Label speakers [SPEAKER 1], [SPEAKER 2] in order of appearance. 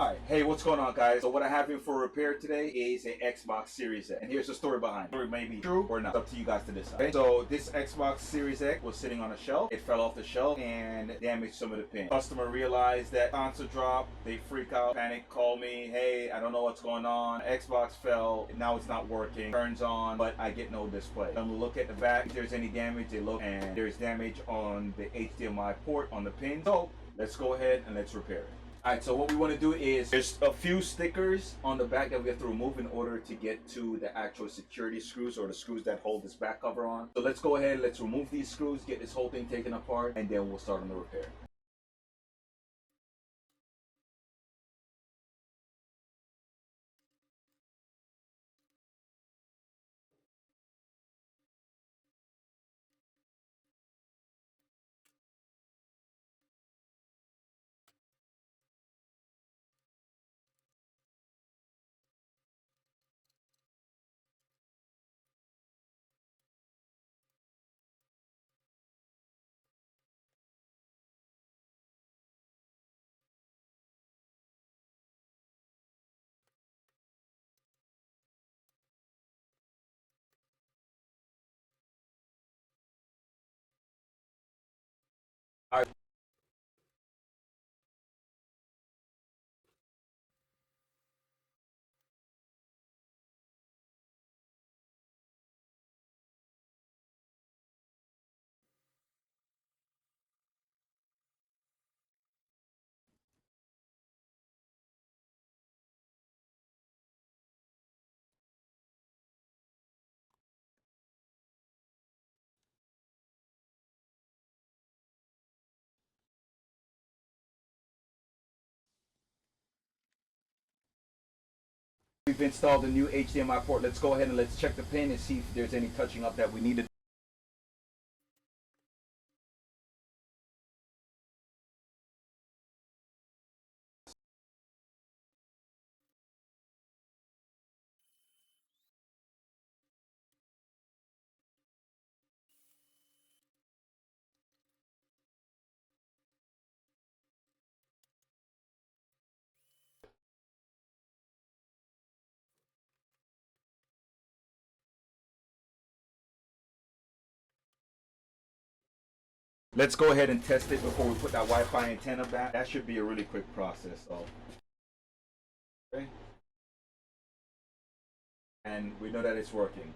[SPEAKER 1] Hi, hey, what's going on, guys? So what I have here for repair today is an Xbox Series X, and here's the story behind it. The story may be true or not. It's up to you guys to decide. Okay? So this Xbox Series X was sitting on a shelf. It fell off the shelf and damaged some of the pins. Customer realized that console dropped. They freak out, panic, call me. Hey, I don't know what's going on. Xbox fell. Now it's not working. Turns on, but I get no display. Then look at the back. If there's any damage, they look, and there's damage on the HDMI port on the pin. So let's go ahead and let's repair it. Alright, so what we want to do is there's a few stickers on the back that we have to remove in order to get to the actual security screws or the screws that hold this back cover on. So let's go ahead, let's remove these screws, get this whole thing taken apart, and then we'll start on the repair. Alright, we've installed the new HDMI port. Let's go ahead and let's check the pin and see if there's any touching up that we need to. Let's go ahead and test it before we put that Wi-Fi antenna back. That should be a really quick process. So, okay. And we know that it's working.